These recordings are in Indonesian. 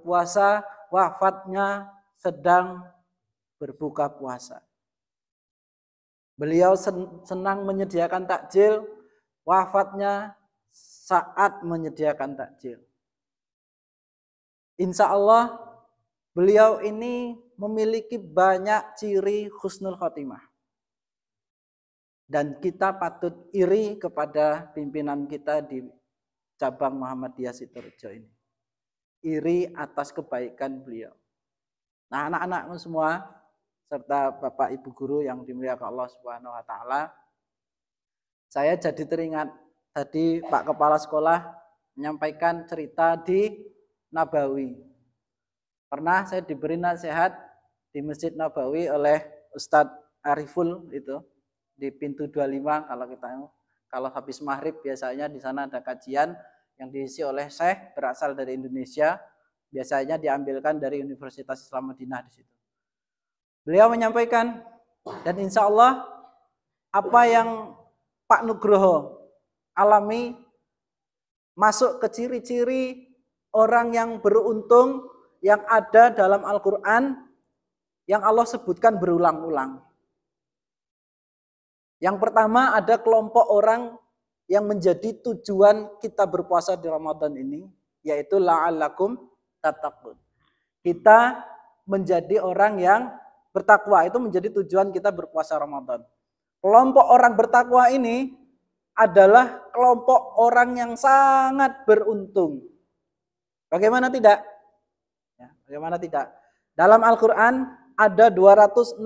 berpuasa, wafatnya sedang berbuka puasa. Beliau senang menyediakan takjil, wafatnya saat menyediakan takjil. Insya Allah beliau ini memiliki banyak ciri husnul khotimah. Dan kita patut iri kepada pimpinan kita di cabang Muhammadiyah Sidoarjo ini. Iri atas kebaikan beliau. Nah, anak-anakmu semua serta Bapak Ibu guru yang dimuliakan Allah Subhanahu wa taala, saya jadi teringat tadi Pak Kepala Sekolah menyampaikan cerita di Nabawi. Pernah saya diberi nasihat di Masjid Nabawi oleh Ustadz Ariful itu di pintu 25 kalau habis maghrib biasanya di sana ada kajian yang diisi oleh Syekh berasal dari Indonesia, biasanya diambilkan dari Universitas Islam Madinah di situ. Beliau menyampaikan dan insya Allah apa yang Pak Nugroho alami masuk ke ciri-ciri orang yang beruntung yang ada dalam Al-Quran yang Allah sebutkan berulang-ulang. Yang pertama ada kelompok orang yang menjadi tujuan kita berpuasa di Ramadan ini, yaitu la'allakum tattaqun. Kita menjadi orang yang bertakwa, itu menjadi tujuan kita berpuasa Ramadan. Kelompok orang bertakwa ini adalah kelompok orang yang sangat beruntung. Bagaimana tidak? Ya, bagaimana tidak? Dalam Al-Quran ada 260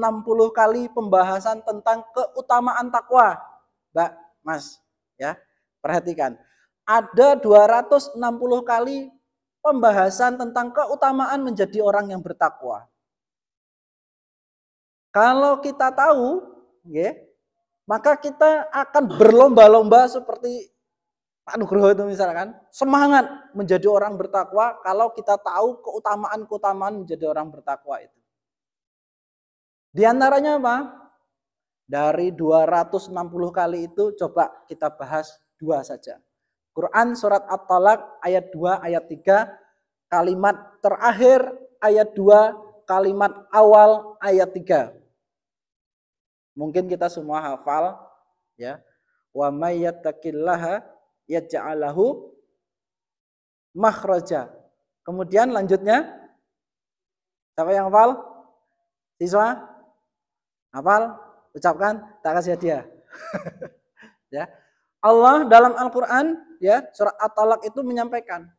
kali pembahasan tentang keutamaan takwa. Mbak, Mas, ya, perhatikan. Ada 260 kali pembahasan tentang keutamaan menjadi orang yang bertakwa. Kalau kita tahu, ya, maka kita akan berlomba-lomba seperti Pak Nugroho itu misalkan, semangat menjadi orang bertakwa kalau kita tahu keutamaan-keutamaan menjadi orang bertakwa itu. Di antaranya apa? Dari 260 kali itu coba kita bahas 2 saja. Quran surat At-Talaq ayat 2, ayat 3, kalimat terakhir ayat 2, kalimat awal ayat 3. Mungkin kita semua hafal ya. Wa may yattaqillaha yaj'alahu makhraja. Kemudian lanjutnya siapa yang hafal? Siswa? Hafal? Ucapkan, tak kasih hadiah. Ya. Allah dalam Al-Qur'an ya, surat At-Talaq itu menyampaikan,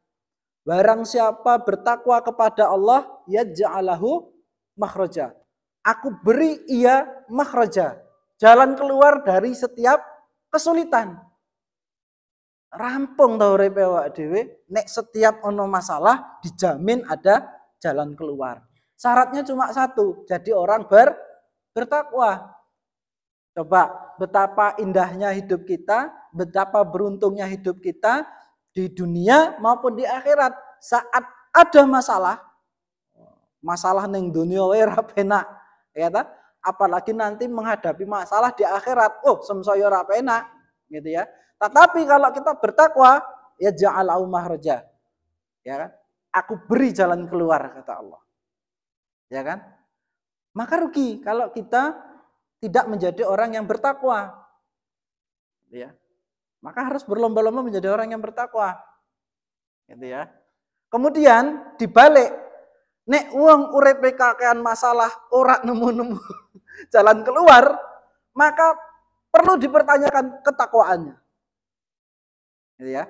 barang siapa bertakwa kepada Allah, yaj'alahu makhraja. Aku beri ia makhraja, jalan keluar dari setiap kesulitan. Rampung tau urepe awake dhewe, nek setiap ono masalah dijamin ada jalan keluar. Syaratnya cuma satu, jadi orang bertakwa. Coba betapa indahnya hidup kita, betapa beruntungnya hidup kita di dunia maupun di akhirat. Saat ada masalah ning dunia wae ora penak, ya ta? Apalagi nanti menghadapi masalah di akhirat, semsaya ora penak, gitu ya. Tetapi kalau kita bertakwa, ya ja'alahu makhraja. Ya kan? Aku beri jalan keluar kata Allah. Ya kan? Maka rugi kalau kita tidak menjadi orang yang bertakwa. Ya. Maka harus berlomba-lomba menjadi orang yang bertakwa. Gitu ya. Kemudian dibalik, nek wong uripe kakean masalah ora nemu-nemu jalan keluar, maka perlu dipertanyakan ketakwaannya. Gitu ya.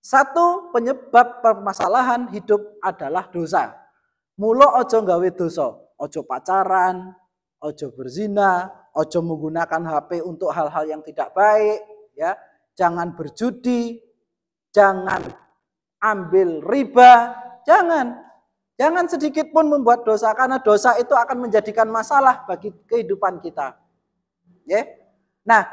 Satu penyebab permasalahan hidup adalah dosa. Mula ojo gawe dosa, ojo pacaran, ojo berzina, ojo menggunakan HP untuk hal-hal yang tidak baik, ya. Jangan berjudi, jangan ambil riba, jangan sedikit pun membuat dosa karena dosa itu akan menjadikan masalah bagi kehidupan kita. Ya. Nah,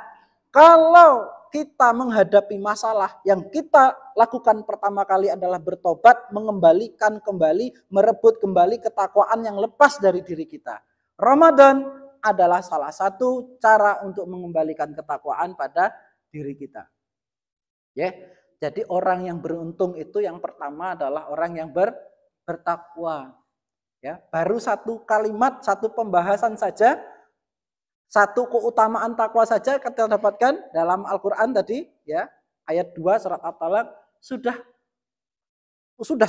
kalau kita menghadapi masalah, yang kita lakukan pertama kali adalah bertobat, mengembalikan kembali, merebut kembali ketakwaan yang lepas dari diri kita. Ramadan adalah salah satu cara untuk mengembalikan ketakwaan pada diri kita. Ya, jadi orang yang beruntung itu yang pertama adalah orang yang bertakwa. Ya, baru satu kalimat, satu pembahasan saja, satu keutamaan takwa saja kita dapatkan dalam Al-Qur'an tadi, ya. Ayat 2 surat At-Talaq sudah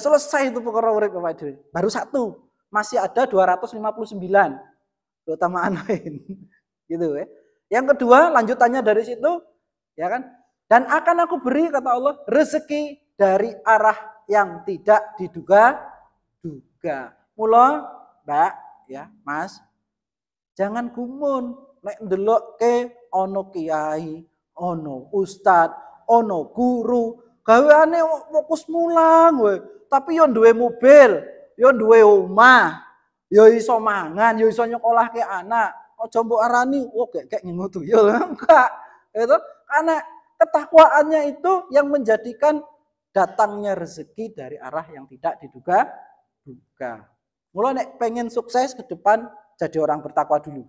selesai itu perkara urip Bapak Ibu. Baru satu, masih ada 259 keutamaan lain. Gitu ya. Yang kedua, lanjutannya dari situ, ya kan? Dan akan aku beri, kata Allah, rezeki dari arah yang tidak diduga-duga. Mula, Mbak, ya, Mas, jangan gumun nek ndelokke ono kiai, ono ustad, ono guru, gaweane fokus mulang kowe, tapi yo duwe mobil, yo duwe omah, yo iso mangan, yo iso nyekolahke anak. Aja mbok arani kayak ngono yo enggak. Itu karena ketakwaannya itu yang menjadikan datangnya rezeki dari arah yang tidak diduga-duga. Mula nek pengen sukses ke depan jadi orang bertakwa dulu.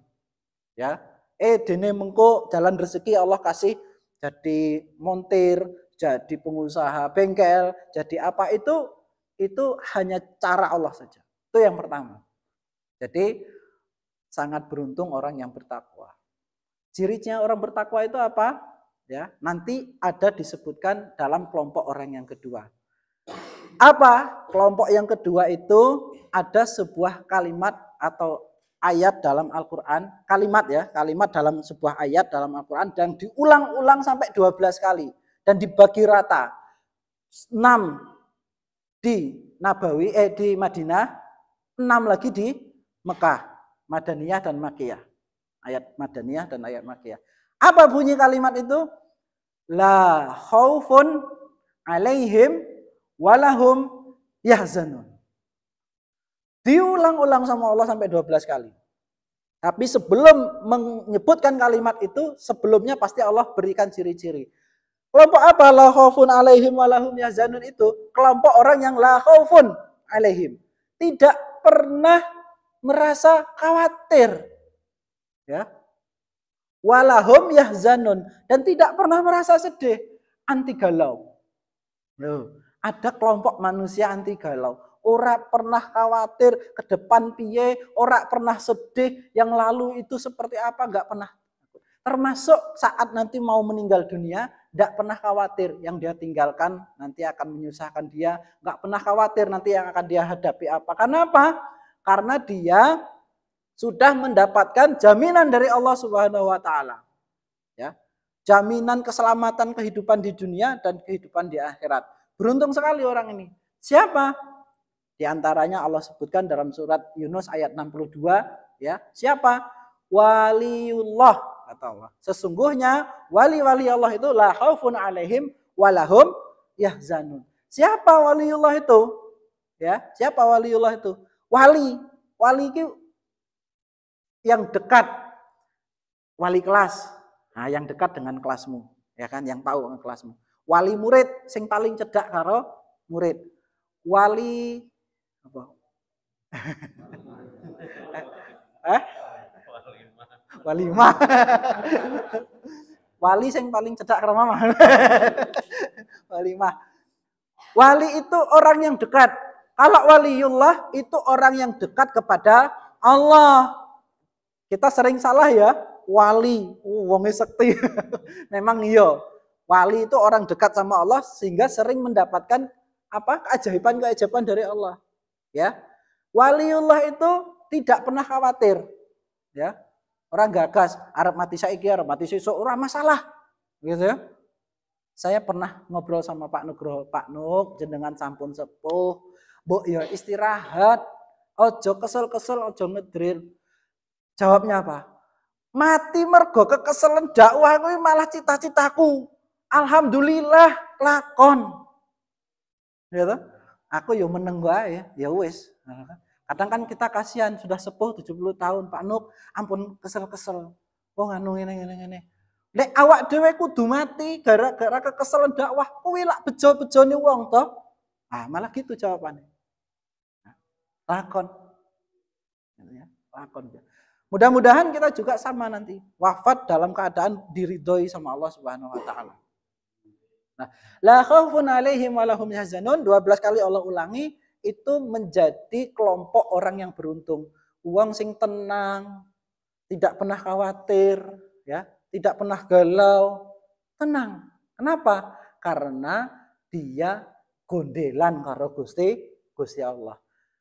Ya. Dene mengko jalan rezeki Allah kasih jadi montir, jadi pengusaha bengkel, jadi apa itu hanya cara Allah saja. Itu yang pertama. Jadi sangat beruntung orang yang bertakwa. Cirinya orang bertakwa itu apa? Ya, nanti ada disebutkan dalam kelompok orang yang kedua. Apa? Kelompok yang kedua itu ada sebuah kalimat atau ayat dalam Al-Quran, kalimat dalam sebuah ayat dalam Al-Quran dan diulang-ulang sampai 12 kali dan dibagi rata. 6 di Nabawi, di Madinah, 6 lagi di Mekah, Madaniyah dan Makkiyah. Ayat Madaniyah dan ayat Makkiyah. Apa bunyi kalimat itu? La khaufun alaihim walahum yahzanun. Diulang-ulang sama Allah sampai 12 kali. Tapi sebelum menyebutkan kalimat itu, sebelumnya pasti Allah berikan ciri-ciri. Kelompok apa? La khaufun alaihim walahum yahzanun itu kelompok orang yang la khaufun alaihim. Tidak pernah merasa khawatir. Ya. Walahum yahzanun, dan tidak pernah merasa sedih, anti galau. Loh, ada kelompok manusia anti galau. Ora pernah khawatir ke depan piye, ora pernah sedih, yang lalu itu seperti apa, enggak pernah. Termasuk saat nanti mau meninggal dunia, enggak pernah khawatir yang dia tinggalkan nanti akan menyusahkan dia, enggak pernah khawatir nanti yang akan dia hadapi apa. Kenapa? Karena dia sudah mendapatkan jaminan dari Allah Subhanahu wa taala. Ya. Jaminan keselamatan kehidupan di dunia dan kehidupan di akhirat. Beruntung sekali orang ini. Siapa? Di antaranya Allah sebutkan dalam surat Yunus ayat 62, ya. Siapa? Waliullah, kata Allah. Sesungguhnya wali-wali Allah itu la khaufun alaihim walahum yahzanun. Siapa waliullah itu? Ya, siapa waliullah itu? Wali itu yang dekat, wali kelas. Nah, yang dekat dengan kelasmu, ya kan, yang tahu dengan kelasmu. Wali murid sing paling cedak karo murid. Wali apa? Walimah. Wali sing paling cedak karo mama. Walimah. Wali itu orang yang dekat. Kalau waliullah itu orang yang dekat kepada Allah. Kita sering salah ya, wali, wonge sekti. Memang iya. Wali itu orang dekat sama Allah sehingga sering mendapatkan apa? Keajaiban dari Allah. Ya. Waliullah itu tidak pernah khawatir. Ya. Orang gagas, arep mati saiki, arep mati sesuk, ora masalah. Gitu ya. Saya pernah ngobrol sama Pak Nugroho, Pak Nuk, jenengan sampun sepuh, mbok ya istirahat, ojo kesel-kesel, ojo ngedril. Jawabnya apa? Mati mergo kekeselen dakwah kuwi malah cita-citaku. Alhamdulillah lakon. Gitu. Aku yo meneng wae, ya wis. Kadang kan kita kasihan sudah sepuh 70 tahun, Pak Nuk, ampun kesel-kesel. Oh nganu ngene. Lek awak dhewe kudu mati gara-gara kekeselen dakwah, kuwi lak bejo-bejone wong to. Ah, malah gitu jawabannya. Lakon. Ya, lakon. Mudah-mudahan kita juga sama nanti, wafat dalam keadaan diridhoi sama Allah Subhanahu wa taala. Nah, la khaufun alaihim wa lahum yahzanun 12 kali Allah ulangi, itu menjadi kelompok orang yang beruntung. Uang sing tenang, tidak pernah khawatir, ya, tidak pernah galau, tenang. Kenapa? Karena dia gondelan karo Gusti Allah.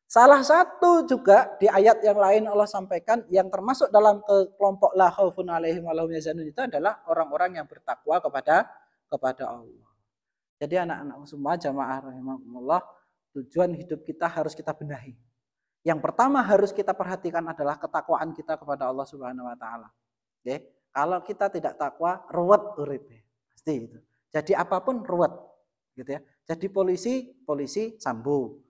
Salah satu juga di ayat yang lain Allah sampaikan yang termasuk dalam kelompok la khaufun alaihim wa lahum yahzanun itu adalah orang-orang yang bertakwa kepada Allah. Jadi anak-anak semua jamaah rahimakumullah, tujuan hidup kita harus kita benahi. Yang pertama harus kita perhatikan adalah ketakwaan kita kepada Allah Subhanahu wa taala. Oke, kalau kita tidak takwa, ruwet uripe. Pasti itu. Jadi apapun ruwet, gitu ya. Jadi polisi Sambo.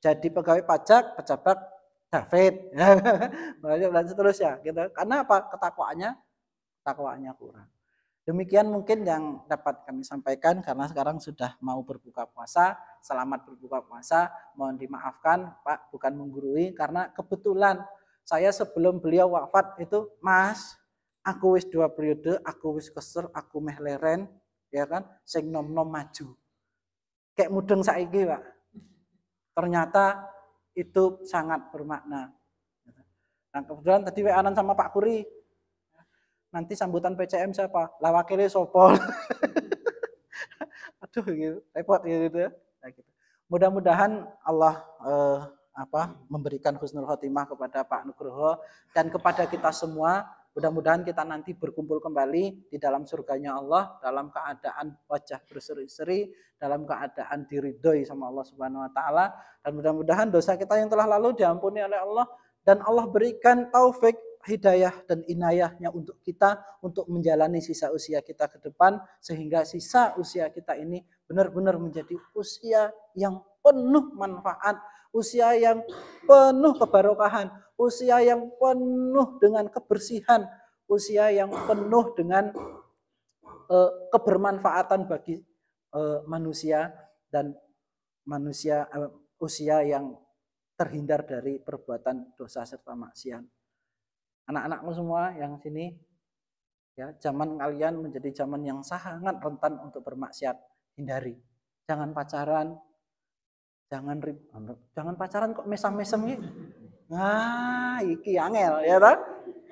Jadi pegawai pajak, pejabat David. Dan seterusnya, gitu. Karena apa? Ketakwaannya kurang. Demikian mungkin yang dapat kami sampaikan karena sekarang sudah mau berbuka puasa. Selamat berbuka puasa. Mohon dimaafkan Pak, bukan menggurui karena kebetulan saya sebelum beliau wafat itu, Mas, aku wis 2 periode, aku wis keser, aku meh leren, ya kan, sing nom-nom maju. Kayak mudeng saiki, Pak. Ternyata itu sangat bermakna. Nah, kebetulan tadi WA-an sama Pak Kuri. Nanti sambutan PCM siapa? Lah wakilnya sopol. Aduh gitu, repot gitu ya. Nah, gitu. Mudah-mudahan Allah memberikan husnul khotimah kepada Pak Nugroho dan kepada kita semua. Mudah-mudahan kita nanti berkumpul kembali di dalam surganya Allah dalam keadaan wajah berseri-seri, dalam keadaan diridhoi sama Allah Subhanahu wa taala, dan mudah-mudahan dosa kita yang telah lalu diampuni oleh Allah dan Allah berikan taufik, hidayah dan inayahnya untuk kita untuk menjalani sisa usia kita ke depan sehingga sisa usia kita ini benar-benar menjadi usia yang penuh manfaat, usia yang penuh kebarokahan, usia yang penuh dengan kebersihan, usia yang penuh dengan kebermanfaatan bagi manusia dan usia yang terhindar dari perbuatan dosa serta maksiat. Anak-anakmu semua yang sini, ya, zaman kalian menjadi zaman yang sangat rentan untuk bermaksiat. Hindari. Jangan pacaran. Jangan pacaran kok mesam-mesem gitu. Nah, iki angel ya ta?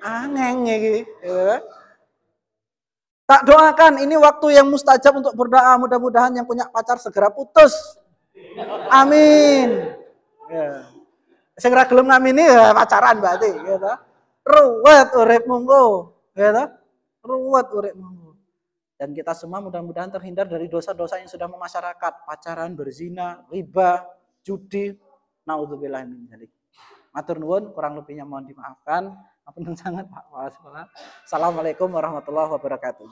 Angeng iki, ya. Tak doakan ini waktu yang mustajab untuk berdoa, mudah-mudahan yang punya pacar segera putus. Amin. Ya. Sing ra gelem ngamini ya pacaran berarti, ya ta? Ruwet uripmu engko, ya ta? Ruwet uripmu. Dan kita semua mudah-mudahan terhindar dari dosa-dosa yang sudah memasyarakat, pacaran, berzina, riba, judi, naudzubillah min dzalik. Matur nuwun, kurang lebihnya mohon dimaafkan. Apunten sangat Pak. Assalamualaikum warahmatullahi wabarakatuh.